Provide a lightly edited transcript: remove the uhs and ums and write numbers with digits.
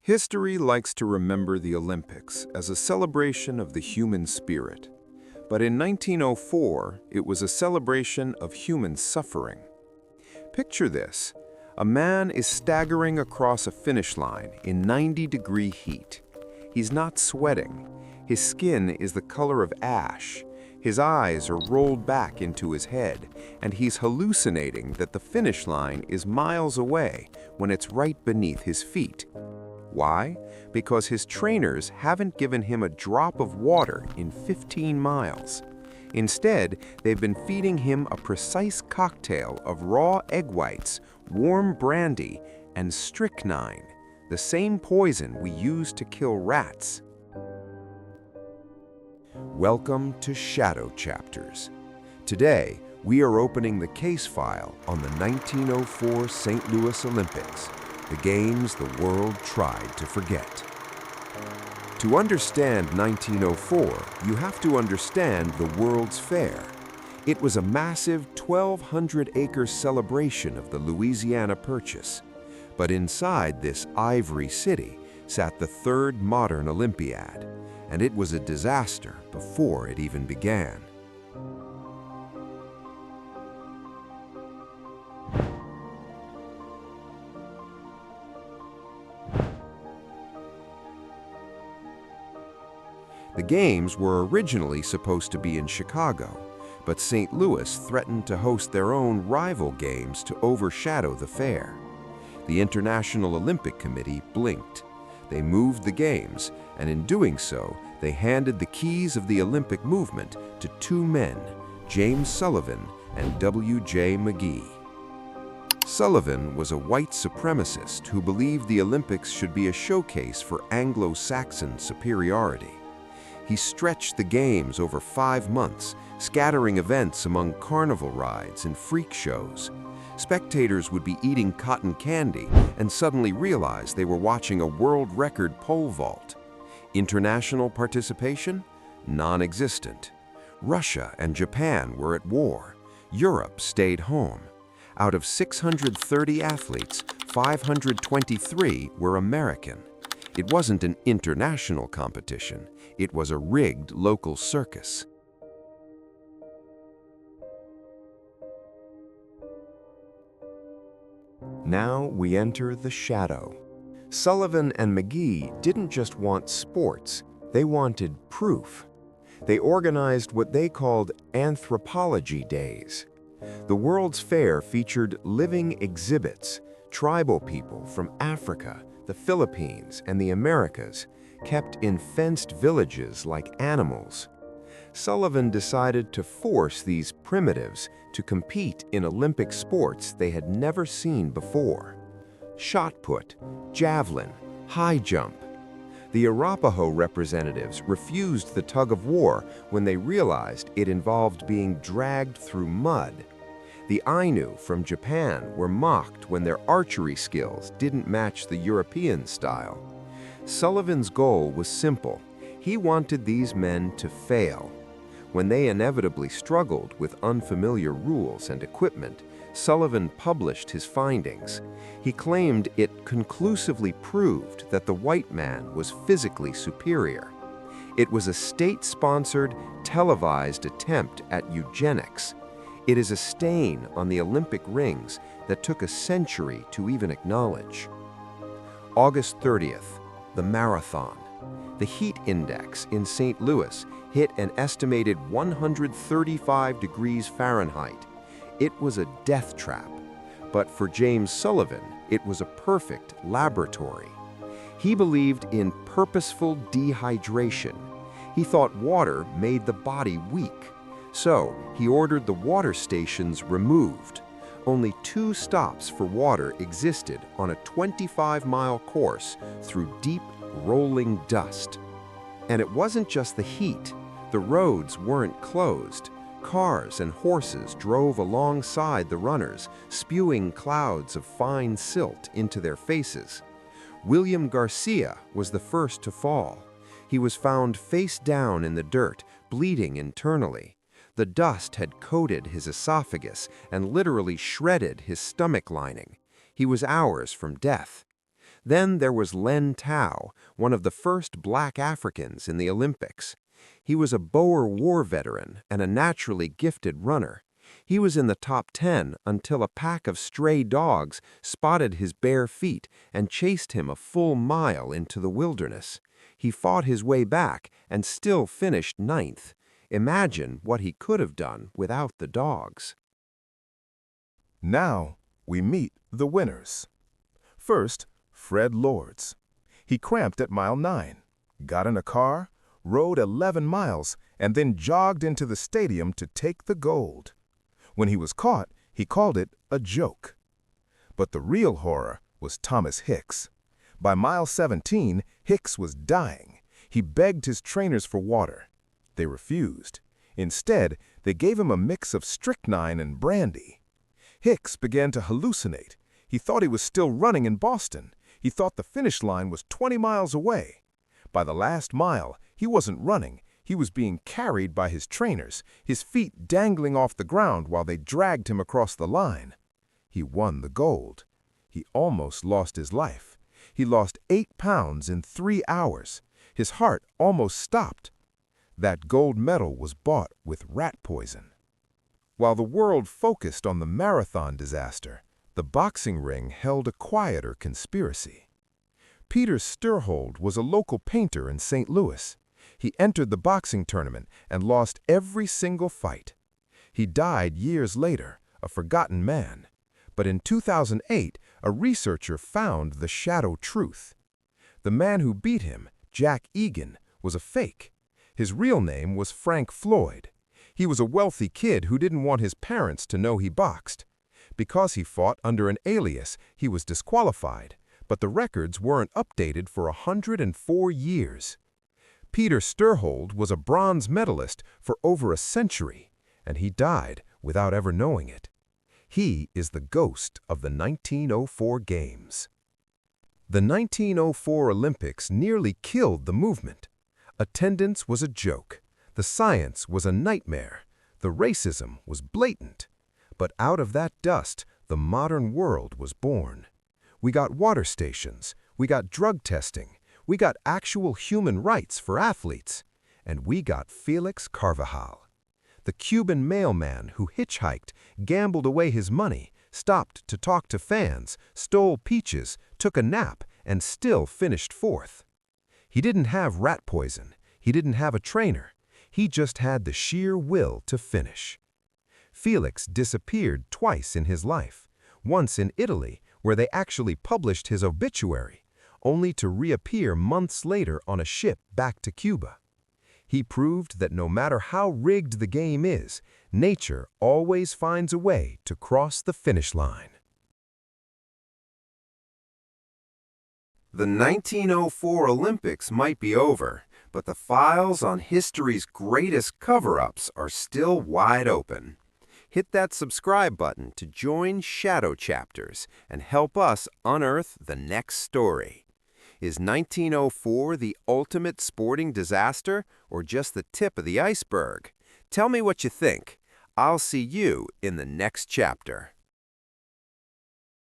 History likes to remember the Olympics as a celebration of the human spirit. But in 1904, it was a celebration of human suffering. Picture this. A man is staggering across a finish line in 90-degree heat. He's not sweating. His skin is the color of ash. His eyes are rolled back into his head, and he's hallucinating that the finish line is miles away when it's right beneath his feet. Why? Because his trainers haven't given him a drop of water in 15 miles. Instead, they've been feeding him a precise cocktail of raw egg whites, warm brandy, and strychnine, the same poison we use to kill rats. Welcome to Shadow Chapters. Today, we are opening the case file on the 1904 St. Louis Olympics, the games the world tried to forget. To understand 1904, you have to understand the World's Fair. It was a massive 1,200-acre celebration of the Louisiana Purchase. But inside this ivory city sat the third modern Olympiad, and it was a disaster before it even began. The games were originally supposed to be in Chicago, but St. Louis threatened to host their own rival games to overshadow the fair. The International Olympic Committee blinked. They moved the games, and in doing so, they handed the keys of the Olympic movement to two men, James Sullivan and W.J. McGee. Sullivan was a white supremacist who believed the Olympics should be a showcase for Anglo-Saxon superiority. He stretched the games over 5 months, scattering events among carnival rides and freak shows. Spectators would be eating cotton candy and suddenly realize they were watching a world record pole vault. International participation? Non-existent. Russia and Japan were at war. Europe stayed home. Out of 630 athletes, 523 were American. It wasn't an international competition. It was a rigged local circus. Now we enter the shadow. Sullivan and McGee didn't just want sports, they wanted proof. They organized what they called Anthropology Days. The World's Fair featured living exhibits, tribal people from Africa, the Philippines, and the Americas, kept in fenced villages like animals. Sullivan decided to force these primitives to compete in Olympic sports they had never seen before. Shot put, javelin, high jump. The Arapaho representatives refused the tug-of-war when they realized it involved being dragged through mud. The Ainu from Japan were mocked when their archery skills didn't match the European style. Sullivan's goal was simple. He wanted these men to fail. When they inevitably struggled with unfamiliar rules and equipment, Sullivan published his findings. He claimed it conclusively proved that the white man was physically superior. It was a state-sponsored, televised attempt at eugenics. It is a stain on the Olympic rings that took a century to even acknowledge. August 30th, the marathon. The heat index in St. Louis hit an estimated 135 degrees Fahrenheit. It was a death trap. But for James Sullivan, it was a perfect laboratory. He believed in purposeful dehydration. He thought water made the body weak. So he ordered the water stations removed. Only 2 stops for water existed on a 25-mile course through deep, rolling dust. And it wasn't just the heat. The roads weren't closed. Cars and horses drove alongside the runners, spewing clouds of fine silt into their faces. William Garcia was the first to fall. He was found face down in the dirt, bleeding internally. The dust had coated his esophagus and literally shredded his stomach lining. He was hours from death. Then there was Len Tao, one of the first black Africans in the Olympics. He was a Boer War veteran and a naturally gifted runner. He was in the top 10 until a pack of stray dogs spotted his bare feet and chased him a full mile into the wilderness. He fought his way back and still finished 9th. Imagine what he could have done without the dogs. Now we meet the winners. First, Fred Lords. He cramped at mile 9, got in a car, rode 11 miles, and then jogged into the stadium to take the gold. When he was caught, he called it a joke. But the real horror was Thomas Hicks. By mile 17, Hicks was dying. He begged his trainers for water. They refused. Instead, they gave him a mix of strychnine and brandy. Hicks began to hallucinate. He thought he was still running in Boston. He thought the finish line was 20 miles away. By the last mile, he wasn't running. He was being carried by his trainers, his feet dangling off the ground while they dragged him across the line. He won the gold. He almost lost his life. He lost 8 pounds in 3 hours. His heart almost stopped. That gold medal was bought with rat poison. While the world focused on the marathon disaster, the boxing ring held a quieter conspiracy. Peter Sturhold was a local painter in St. Louis. He entered the boxing tournament and lost every single fight. He died years later, a forgotten man. But in 2008, a researcher found the shadow truth. The man who beat him, Jack Egan, was a fake. His real name was Frank Floyd. He was a wealthy kid who didn't want his parents to know he boxed. Because he fought under an alias, he was disqualified, but the records weren't updated for 104 years. Peter Sturhold was a bronze medalist for over a century, and he died without ever knowing it. He is the ghost of the 1904 Games. The 1904 Olympics nearly killed the movement. Attendance was a joke. The science was a nightmare. The racism was blatant. But out of that dust, the modern world was born. We got water stations. We got drug testing. We got actual human rights for athletes. And we got Felix Carvajal. The Cuban mailman who hitchhiked, gambled away his money, stopped to talk to fans, stole peaches, took a nap, and still finished 4th. He didn't have rat poison. He didn't have a trainer. He just had the sheer will to finish. Felix disappeared twice in his life, once in Italy, where they actually published his obituary, only to reappear months later on a ship back to Cuba. He proved that no matter how rigged the game is, nature always finds a way to cross the finish line. The 1904 Olympics might be over, but the files on history's greatest cover-ups are still wide open. Hit that subscribe button to join Shadow Chapters and help us unearth the next story. Is 1904 the ultimate sporting disaster or just the tip of the iceberg? Tell me what you think. I'll see you in the next chapter.